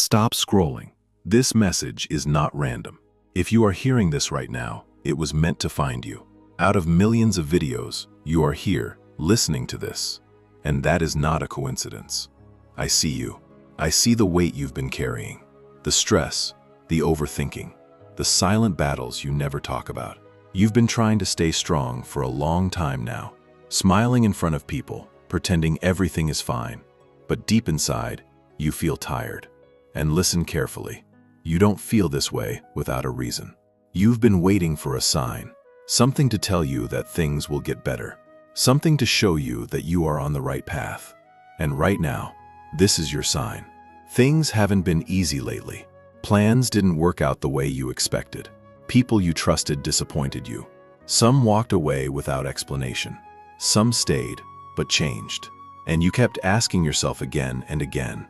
Stop scrolling. This message is not random. If you are hearing this right now, it was meant to find you. Out of millions of videos, you are here, listening to this. And that is not a coincidence. I see you. I see the weight you've been carrying. The stress, the overthinking, the silent battles you never talk about. You've been trying to stay strong for a long time now, smiling in front of people, pretending everything is fine. But deep inside, you feel tired. And listen carefully. You don't feel this way without a reason. You've been waiting for a sign, something to tell you that things will get better, something to show you that you are on the right path. And right now, this is your sign. Things haven't been easy lately. Plans didn't work out the way you expected. People you trusted disappointed you. Some walked away without explanation. Some stayed, but changed. And you kept asking yourself again and again,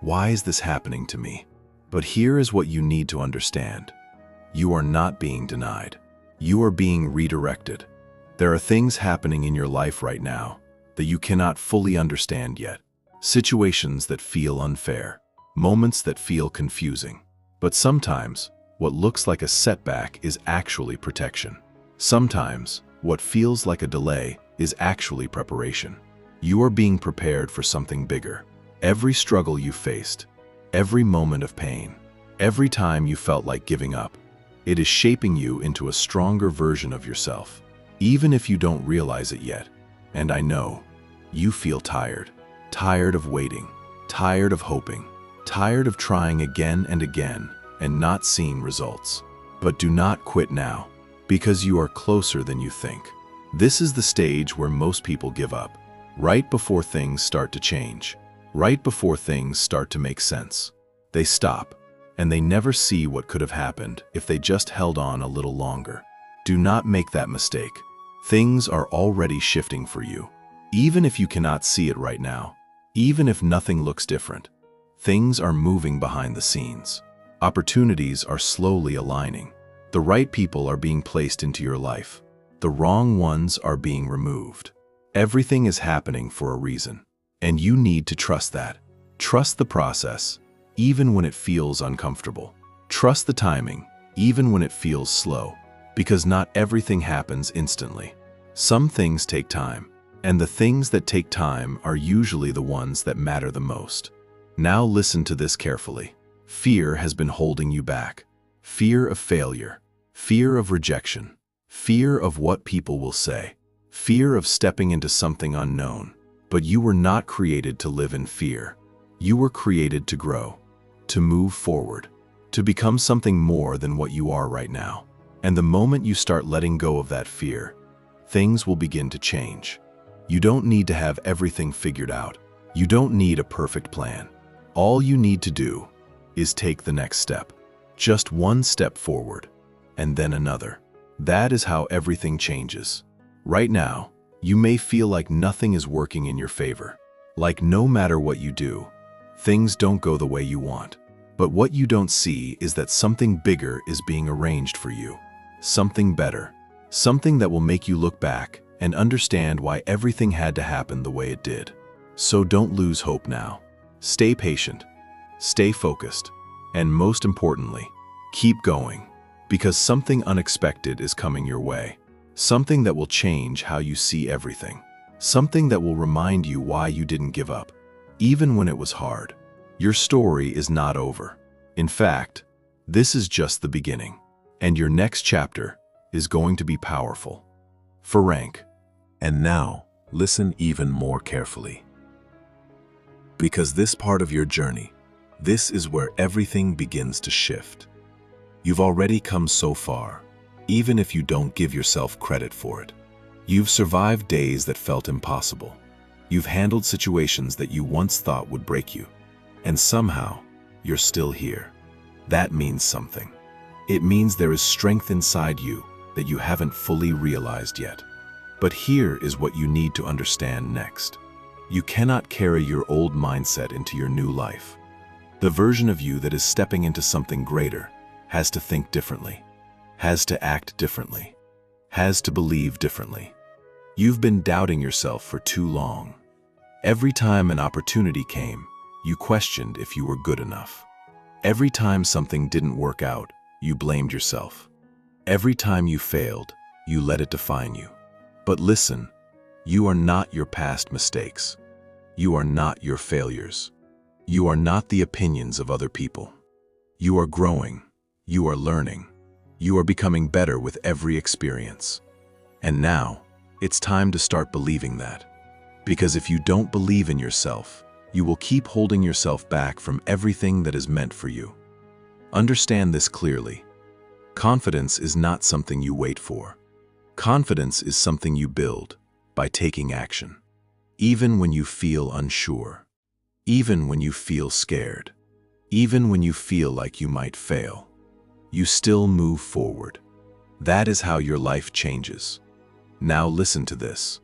why is this happening to me? But here is what you need to understand. You are not being denied. You are being redirected. There are things happening in your life right now that you cannot fully understand yet. Situations that feel unfair. Moments that feel confusing. But sometimes, what looks like a setback is actually protection. Sometimes, what feels like a delay is actually preparation. You are being prepared for something bigger. Every struggle you faced, every moment of pain, every time you felt like giving up, it is shaping you into a stronger version of yourself, even if you don't realize it yet. And I know, you feel tired. Tired of waiting, tired of hoping, tired of trying again and again and not seeing results. But do not quit now, because you are closer than you think. This is the stage where most people give up, right before things start to change. Right before things start to make sense. They stop, and they never see what could have happened if they just held on a little longer. Do not make that mistake. Things are already shifting for you. Even if you cannot see it right now, even if nothing looks different, things are moving behind the scenes. Opportunities are slowly aligning. The right people are being placed into your life. The wrong ones are being removed. Everything is happening for a reason. And you need to trust that. Trust the process, even when it feels uncomfortable. Trust the timing, even when it feels slow, because not everything happens instantly. Some things take time, and the things that take time are usually the ones that matter the most. Now listen to this carefully. Fear has been holding you back. Fear of failure, fear of rejection, fear of what people will say, fear of stepping into something unknown. But you were not created to live in fear. You were created to grow, to move forward, to become something more than what you are right now. And the moment you start letting go of that fear, things will begin to change. You don't need to have everything figured out. You don't need a perfect plan. All you need to do is take the next step. Just one step forward, and then another. That is how everything changes. Right now, you may feel like nothing is working in your favor, like no matter what you do, things don't go the way you want. But what you don't see is that something bigger is being arranged for you, something better, something that will make you look back and understand why everything had to happen the way it did. So don't lose hope now. Stay patient, stay focused, and most importantly, keep going, because something unexpected is coming your way. Something that will change how you see everything. Something that will remind you why you didn't give up, even when it was hard. Your story is not over. In fact, this is just the beginning. And your next chapter is going to be powerful. Ferenc. And now, listen even more carefully. Because this part of your journey, this is where everything begins to shift. You've already come so far. Even if you don't give yourself credit for it. You've survived days that felt impossible. You've handled situations that you once thought would break you. And somehow, you're still here. That means something. It means there is strength inside you that you haven't fully realized yet. But here is what you need to understand next. You cannot carry your old mindset into your new life. The version of you that is stepping into something greater has to think differently. Has to act differently, has to believe differently. You've been doubting yourself for too long. Every time an opportunity came, you questioned if you were good enough. Every time something didn't work out, you blamed yourself. Every time you failed, you let it define you. But listen, you are not your past mistakes. You are not your failures. You are not the opinions of other people. You are growing. You are learning. You are becoming better with every experience. And now, it's time to start believing that. Because if you don't believe in yourself, you will keep holding yourself back from everything that is meant for you. Understand this clearly. Confidence is not something you wait for. Confidence is something you build by taking action. Even when you feel unsure. Even when you feel scared. Even when you feel like you might fail. You still move forward. That is how your life changes. Now listen to this.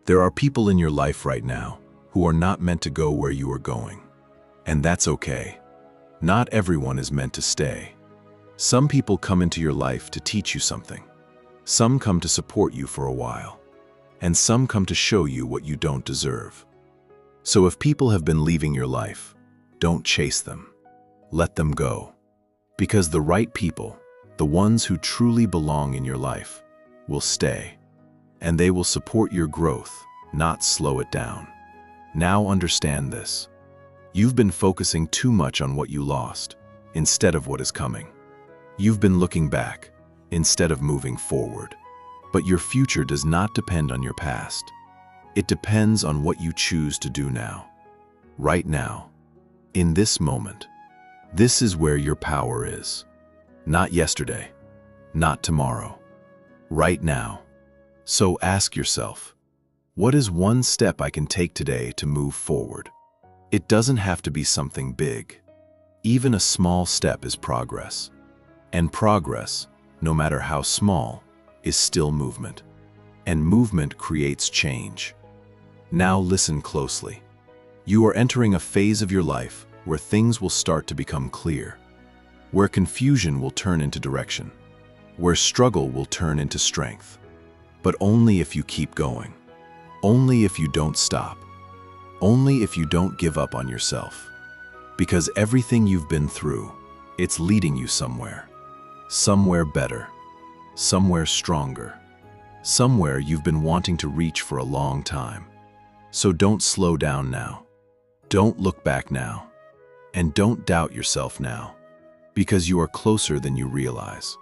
There are people in your life right now who are not meant to go where you are going. And that's okay. Not everyone is meant to stay. Some people come into your life to teach you something. Some come to support you for a while. And some come to show you what you don't deserve. So if people have been leaving your life, don't chase them. Let them go. Because the right people, the ones who truly belong in your life, will stay. And they will support your growth, not slow it down. Now understand this. You've been focusing too much on what you lost, instead of what is coming. You've been looking back, instead of moving forward. But your future does not depend on your past. It depends on what you choose to do now. Right now. In this moment. This is where your power is. Not yesterday. Not tomorrow. Right now. So ask yourself, what is one step I can take today to move forward? It doesn't have to be something big. Even a small step is progress. And progress, no matter how small, is still movement. And movement creates change. Now listen closely. You are entering a phase of your life where things will start to become clear. Where confusion will turn into direction. Where struggle will turn into strength. But only if you keep going. Only if you don't stop. Only if you don't give up on yourself. Because everything you've been through, it's leading you somewhere. Somewhere better. Somewhere stronger. Somewhere you've been wanting to reach for a long time. So don't slow down now. Don't look back now. And don't doubt yourself now. Because you are closer than you realize.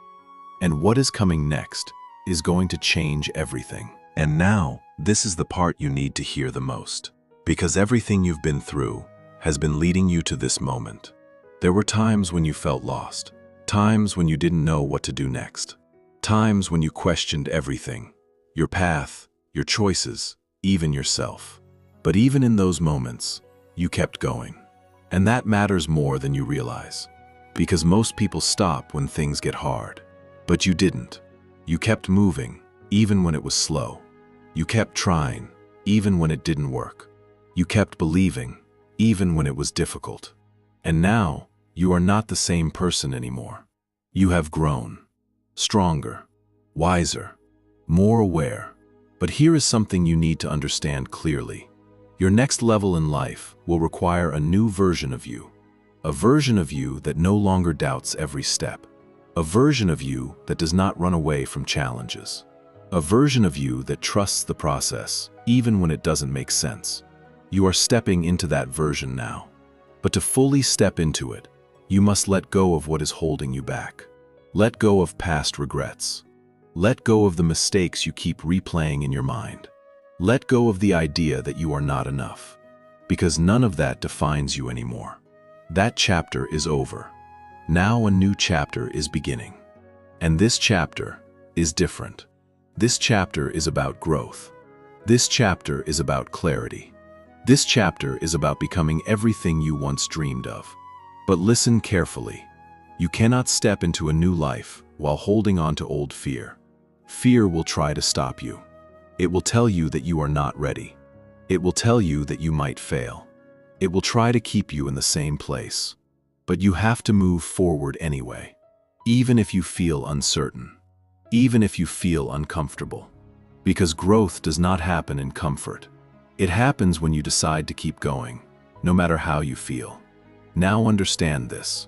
And what is coming next is going to change everything. And now, this is the part you need to hear the most. Because everything you've been through has been leading you to this moment. There were times when you felt lost. Times when you didn't know what to do next. Times when you questioned everything. Your path, your choices, even yourself. But even in those moments, you kept going. And that matters more than you realize. Because most people stop when things get hard. But you didn't. You kept moving, even when it was slow. You kept trying, even when it didn't work. You kept believing, even when it was difficult. And now, you are not the same person anymore. You have grown. Stronger. Wiser. More aware. But here is something you need to understand clearly. Your next level in life will require a new version of you. A version of you that no longer doubts every step. A version of you that does not run away from challenges. A version of you that trusts the process, even when it doesn't make sense. You are stepping into that version now. But to fully step into it, you must let go of what is holding you back. Let go of past regrets. Let go of the mistakes you keep replaying in your mind. Let go of the idea that you are not enough. Because none of that defines you anymore. That chapter is over. Now a new chapter is beginning. And this chapter is different. This chapter is about growth. This chapter is about clarity. This chapter is about becoming everything you once dreamed of. But listen carefully. You cannot step into a new life while holding on to old fear. Fear will try to stop you. It will tell you that you are not ready. It will tell you that you might fail. It will try to keep you in the same place. But you have to move forward anyway. Even if you feel uncertain. Even if you feel uncomfortable. Because growth does not happen in comfort. It happens when you decide to keep going, no matter how you feel. Now understand this.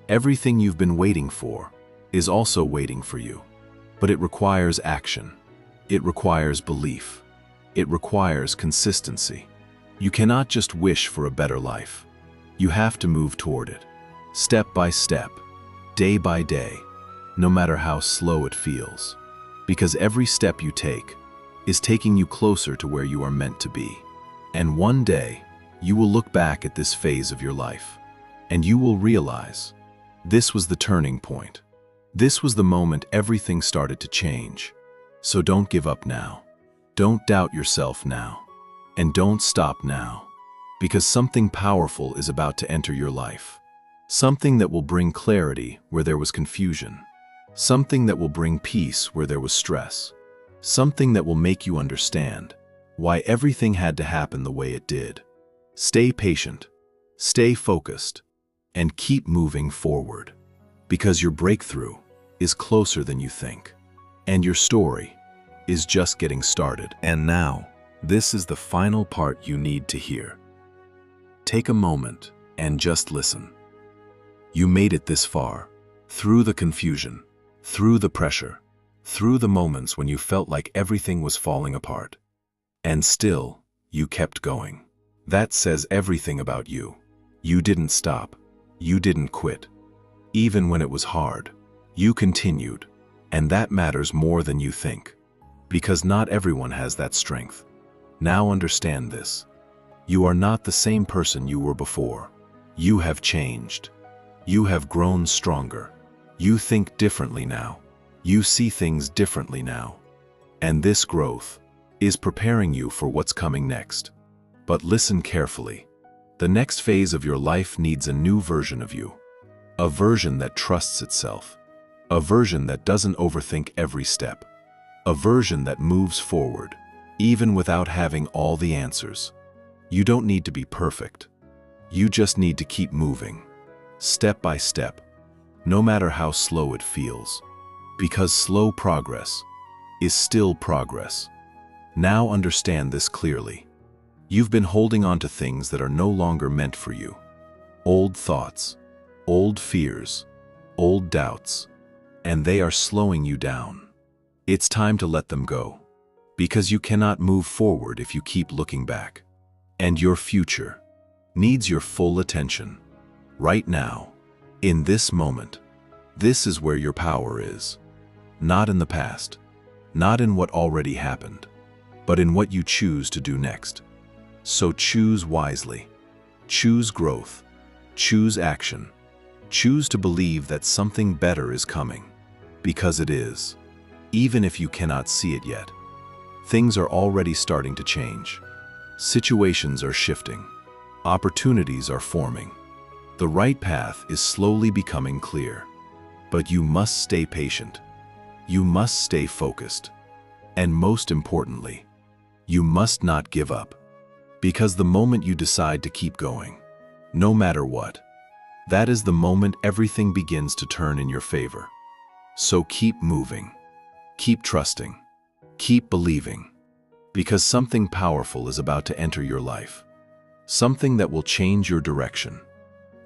Everything you've been waiting for is also waiting for you. But it requires action. It requires belief. It requires consistency. You cannot just wish for a better life. You have to move toward it, step by step, day by day, no matter how slow it feels. Because every step you take is taking you closer to where you are meant to be. And one day, you will look back at this phase of your life, and you will realize this was the turning point. This was the moment everything started to change. So don't give up now. Don't doubt yourself now. And don't stop now. Because something powerful is about to enter your life. Something that will bring clarity where there was confusion. Something that will bring peace where there was stress. Something that will make you understand why everything had to happen the way it did. Stay patient, stay focused, and keep moving forward. Because your breakthrough is closer than you think. And your story is just getting started. And now, this is the final part you need to hear. Take a moment and just listen. You made it this far, through the confusion, through the pressure, through the moments when you felt like everything was falling apart. And still, you kept going. That says everything about you. You didn't stop. You didn't quit. Even when it was hard, you continued. And that matters more than you think. Because not everyone has that strength. Now understand this. You are not the same person you were before. You have changed. You have grown stronger. You think differently now. You see things differently now. And this growth is preparing you for what's coming next. But listen carefully. The next phase of your life needs a new version of you. A version that trusts itself. A version that doesn't overthink every step. A version that moves forward, even without having all the answers. You don't need to be perfect. You just need to keep moving, step by step, no matter how slow it feels. Because slow progress is still progress. Now understand this clearly. You've been holding on to things that are no longer meant for you. Old thoughts, old fears, old doubts, and they are slowing you down. It's time to let them go, because you cannot move forward if you keep looking back. And your future needs your full attention. Right now, in this moment, this is where your power is. Not in the past, not in what already happened, but in what you choose to do next. So choose wisely. Choose growth. Choose action. Choose to believe that something better is coming. Because it is. Even if you cannot see it yet. Things are already starting to change. Situations are shifting. Opportunities are forming. The right path is slowly becoming clear. But you must stay patient. You must stay focused. And most importantly, you must not give up. Because the moment you decide to keep going, no matter what, that is the moment everything begins to turn in your favor. So keep moving. Keep trusting. Keep believing. Because something powerful is about to enter your life. Something that will change your direction.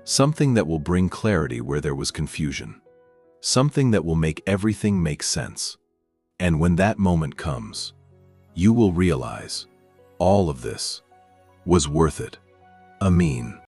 Something that will bring clarity where there was confusion. Something that will make everything make sense. And when that moment comes, you will realize all of this was worth it. Amin.